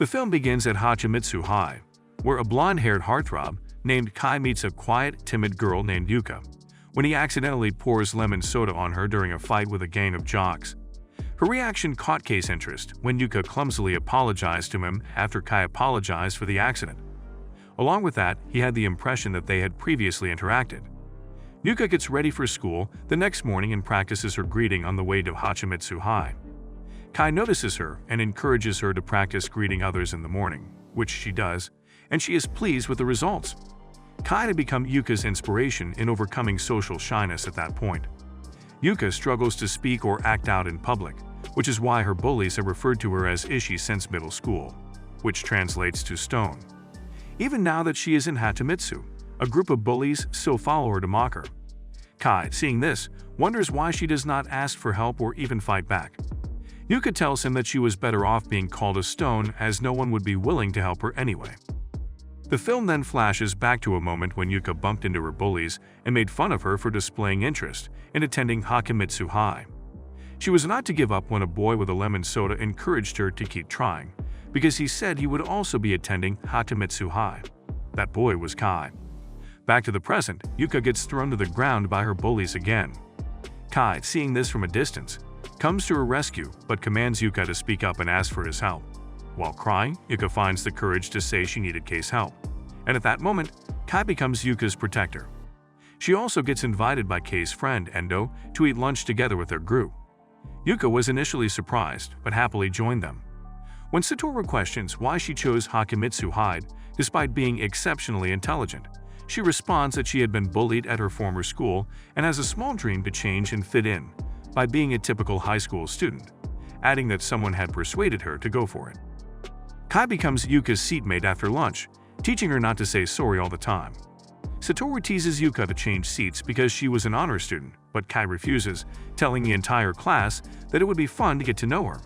The film begins at Hachimitsu High, where a blonde-haired heartthrob named Kai meets a quiet, timid girl named Yuka, when he accidentally pours lemon soda on her during a fight with a gang of jocks. Her reaction caught Kai's interest when Yuka clumsily apologized to him after Kai apologized for the accident. Along with that, he had the impression that they had previously interacted. Yuka gets ready for school the next morning and practices her greeting on the way to Hachimitsu High. Kai notices her and encourages her to practice greeting others in the morning, which she does, and she is pleased with the results. Kai had become Yuka's inspiration in overcoming social shyness at that point. Yuka struggles to speak or act out in public, which is why her bullies have referred to her as Ishi since middle school, which translates to stone. Even now that she is in Hachimitsu, a group of bullies still follow her to mock her. Kai, seeing this, wonders why she does not ask for help or even fight back. Yuka tells him that she was better off being called a stone as no one would be willing to help her anyway. The film then flashes back to a moment when Yuka bumped into her bullies and made fun of her for displaying interest in attending Hachimitsu High. She was not to give up when a boy with a lemon soda encouraged her to keep trying, because he said he would also be attending Hachimitsu High. That boy was Kai. Back to the present, Yuka gets thrown to the ground by her bullies again. Kai, seeing this from a distance, comes to her rescue but commands Yuka to speak up and ask for his help. While crying, Yuka finds the courage to say she needed Kai's help, and at that moment, Kai becomes Yuka's protector. She also gets invited by Kai's friend Endo to eat lunch together with their group. Yuka was initially surprised, but happily joined them. When Satoru questions why she chose Hachimitsu High despite being exceptionally intelligent, she responds that she had been bullied at her former school and has a small dream to change and fit in by being a typical high school student, adding that someone had persuaded her to go for it. Kai becomes Yuka's seatmate after lunch, teaching her not to say sorry all the time. Satoru teases Yuka to change seats because she was an honor student, but Kai refuses, telling the entire class that it would be fun to get to know her.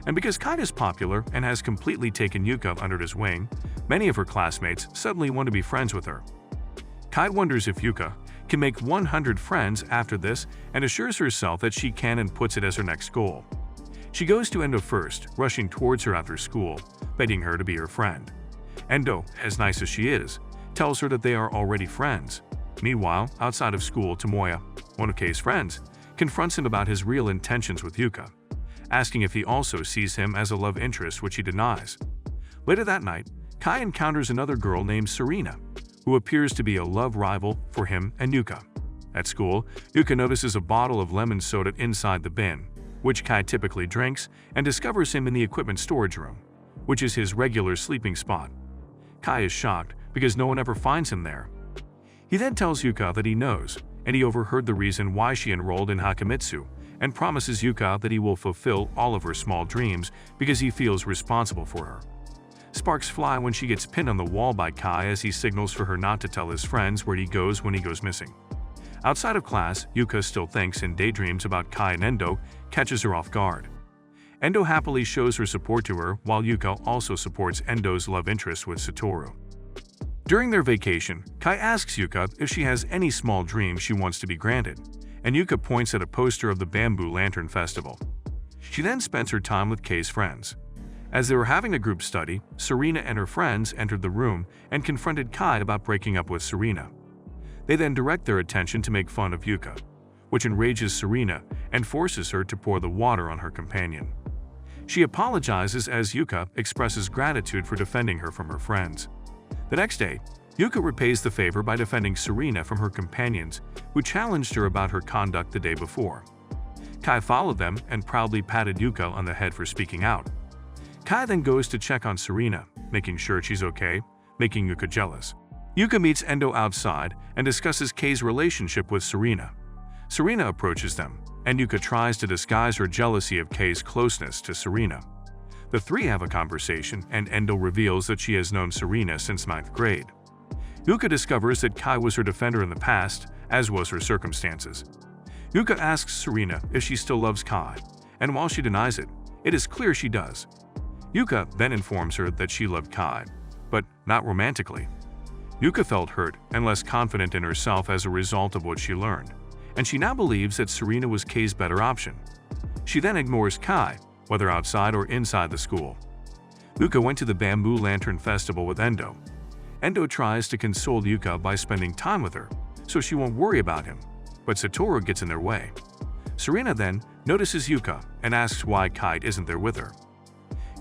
And because Kai is popular and has completely taken Yuka under his wing, many of her classmates suddenly want to be friends with her. Kai wonders if Yuka can make 100 friends after this and assures herself that she can and puts it as her next goal. She goes to Endo first, rushing towards her after school, begging her to be her friend. Endo, as nice as she is, tells her that they are already friends. Meanwhile, outside of school, Tomoya, one of Kei's friends, confronts him about his real intentions with Yuka, asking if he also sees him as a love interest, which he denies. Later that night, Kai encounters another girl named Serena, who appears to be a love rival for him and Yuka. At school, Yuka notices a bottle of lemon soda inside the bin, which Kai typically drinks, and discovers him in the equipment storage room, which is his regular sleeping spot. Kai is shocked because no one ever finds him there. He then tells Yuka that he knows, and he overheard the reason why she enrolled in Hachimitsu, and promises Yuka that he will fulfill all of her small dreams because he feels responsible for her. Sparks fly when she gets pinned on the wall by Kai as he signals for her not to tell his friends where he goes when he goes missing. Outside of class, Yuka still thinks and daydreams about Kai, and Endo catches her off guard. Endo happily shows her support to her, while Yuka also supports Endo's love interest with Satoru. During their vacation, Kai asks Yuka if she has any small dream she wants to be granted, and Yuka points at a poster of the Bamboo Lantern Festival. She then spends her time with Kei's friends. As they were having a group study, Serena and her friends entered the room and confronted Kai about breaking up with Serena. They then direct their attention to make fun of Yuka, which enrages Serena and forces her to pour the water on her companion. She apologizes as Yuka expresses gratitude for defending her from her friends. The next day, Yuka repays the favor by defending Serena from her companions, who challenged her about her conduct the day before. Kai followed them and proudly patted Yuka on the head for speaking out. Kai then goes to check on Serena, making sure she's okay, making Yuka jealous. Yuka meets Endo outside and discusses Kei's relationship with Serena. Serena approaches them, and Yuka tries to disguise her jealousy of Kei's closeness to Serena. The three have a conversation, and Endo reveals that she has known Serena since 9th grade. Yuka discovers that Kai was her defender in the past, as was her circumstances. Yuka asks Serena if she still loves Kai, and while she denies it, it is clear she does. Yuka then informs her that she loved Kai, but not romantically. Yuka felt hurt and less confident in herself as a result of what she learned, and she now believes that Serena was Kei's better option. She then ignores Kai, whether outside or inside the school. Uka went to the Bamboo Lantern Festival with Endo. Endo tries to console Uka by spending time with her, so she won't worry about him, but Satoru gets in their way. Serena then notices Uka and asks why Kai isn't there with her.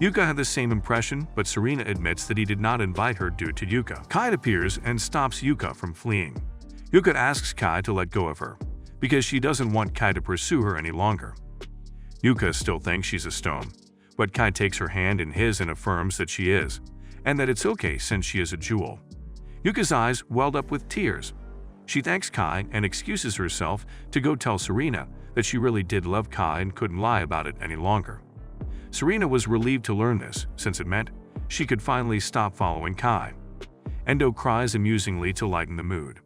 Uka had the same impression, but Serena admits that he did not invite her due to Uka. Kai appears and stops Uka from fleeing. Uka asks Kai to let go of her, because she doesn't want Kai to pursue her any longer. Uka still thinks she's a stone, but Kai takes her hand in his and affirms that she is, and that it's okay since she is a jewel. Yuka's eyes welled up with tears. She thanks Kai and excuses herself to go tell Serena that she really did love Kai and couldn't lie about it any longer. Serena was relieved to learn this, since it meant she could finally stop following Kai. Endo cries amusingly to lighten the mood.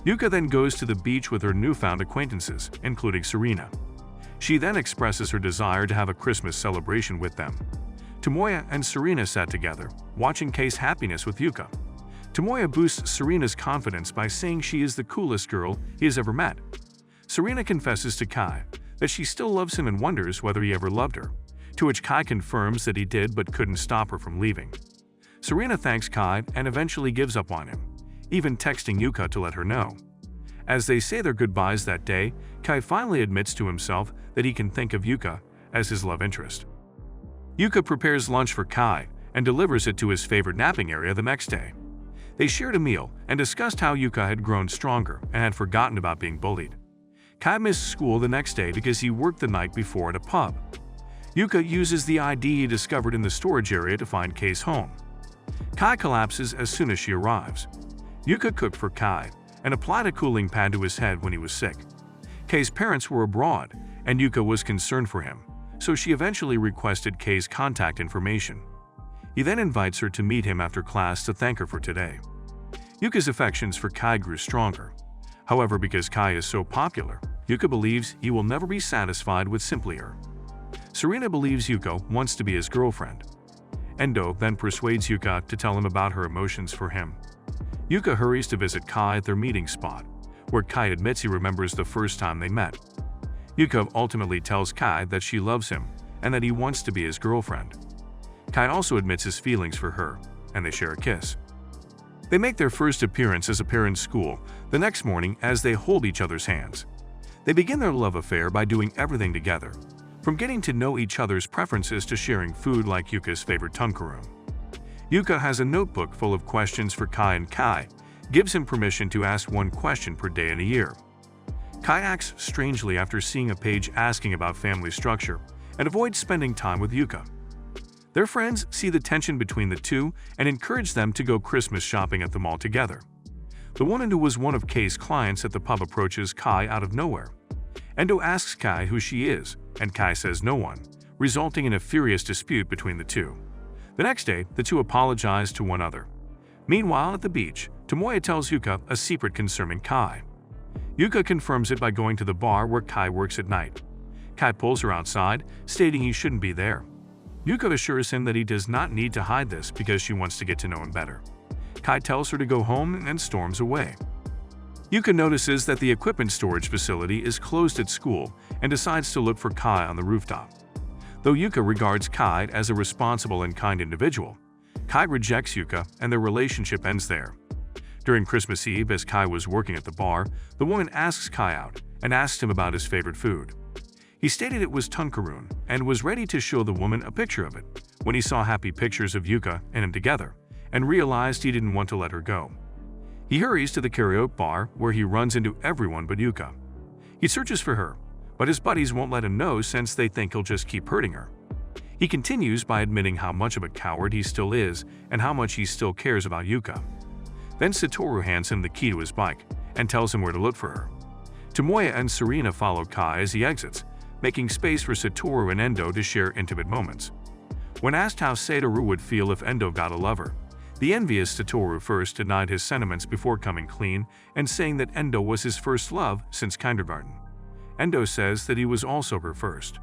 Yuka then goes to the beach with her newfound acquaintances, including Serena. She then expresses her desire to have a Christmas celebration with them. Tomoya and Serena sat together, watching Kei's happiness with Yuka. Tomoya boosts Serena's confidence by saying she is the coolest girl he has ever met. Serena confesses to Kai that she still loves him and wonders whether he ever loved her, to which Kai confirms that he did but couldn't stop her from leaving. Serena thanks Kai and eventually gives up on him, even texting Yuka to let her know. As they say their goodbyes that day, Kai finally admits to himself that he can think of Yuka as his love interest. Yuka prepares lunch for Kai and delivers it to his favorite napping area the next day. They shared a meal and discussed how Yuka had grown stronger and had forgotten about being bullied. Kai missed school the next day because he worked the night before at a pub. Yuka uses the ID he discovered in the storage area to find Kei's home. Kai collapses as soon as she arrives. Yuka cooked for Kai and applied a cooling pad to his head when he was sick. Kei's parents were abroad, and Yuka was concerned for him, so she eventually requested Kei's contact information. He then invites her to meet him after class to thank her for today. Yuka's affections for Kai grew stronger. However, because Kai is so popular, Yuka believes he will never be satisfied with simply her. Serena believes Yuka wants to be his girlfriend. Endo then persuades Yuka to tell him about her emotions for him. Yuka hurries to visit Kai at their meeting spot, where Kai admits he remembers the first time they met. Yuka ultimately tells Kai that she loves him and that he wants to be his girlfriend. Kai also admits his feelings for her, and they share a kiss. They make their first appearance as a pair in school the next morning as they hold each other's hands. They begin their love affair by doing everything together, from getting to know each other's preferences to sharing food like Yuka's favorite tunkarun. Yuka has a notebook full of questions for Kai, and Kai gives him permission to ask one question per day in a year. Kai acts strangely after seeing a page asking about family structure and avoids spending time with Yuka. Their friends see the tension between the two and encourage them to go Christmas shopping at the mall together. The woman who was one of Kei's clients at the pub approaches Kai out of nowhere. Endo asks Kai who she is, and Kai says no one, resulting in a furious dispute between the two. The next day, the two apologize to one another. Meanwhile, at the beach, Tomoya tells Yuka a secret concerning Kai. Yuka confirms it by going to the bar where Kai works at night. Kai pulls her outside, stating he shouldn't be there. Yuka assures him that he does not need to hide this because she wants to get to know him better. Kai tells her to go home and storms away. Yuka notices that the equipment storage facility is closed at school and decides to look for Kai on the rooftop. Though Yuka regards Kai as a responsible and kind individual, Kai rejects Yuka and their relationship ends there. During Christmas Eve, as Kai was working at the bar, the woman asks Kai out and asks him about his favorite food. He stated it was tunkarun and was ready to show the woman a picture of it when he saw happy pictures of Yuka and him together and realized he didn't want to let her go. He hurries to the karaoke bar where he runs into everyone but Yuka. He searches for her, but his buddies won't let him know since they think he'll just keep hurting her. He continues by admitting how much of a coward he still is and how much he still cares about Yuka. Then Satoru hands him the key to his bike and tells him where to look for her. Tomoya and Serena follow Kai as he exits, making space for Satoru and Endo to share intimate moments. When asked how Satoru would feel if Endo got a lover, the envious Satoru first denied his sentiments before coming clean and saying that Endo was his first love since kindergarten. Endo says that he was also her first.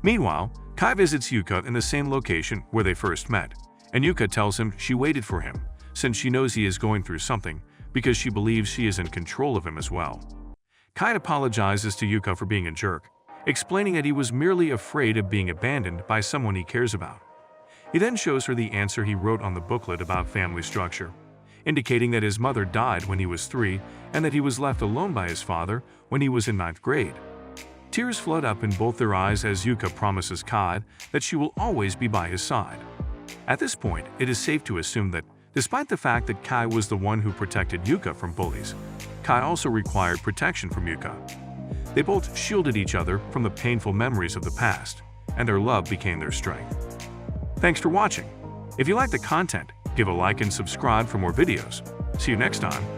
Meanwhile, Kai visits Yuka in the same location where they first met, and Yuka tells him she waited for him since she knows he is going through something because she believes she is in control of him as well. Kai apologizes to Yuka for being a jerk, explaining that he was merely afraid of being abandoned by someone he cares about. He then shows her the answer he wrote on the booklet about family structure, indicating that his mother died when he was 3 and that he was left alone by his father when he was in 9th grade. Tears flood up in both their eyes as Yuka promises Kai that she will always be by his side. At this point, it is safe to assume that, despite the fact that Kai was the one who protected Yuka from bullies, Kai also required protection from Yuka. They both shielded each other from the painful memories of the past, and their love became their strength. Thanks for watching. If you like the content, give a like and subscribe for more videos. See you next time.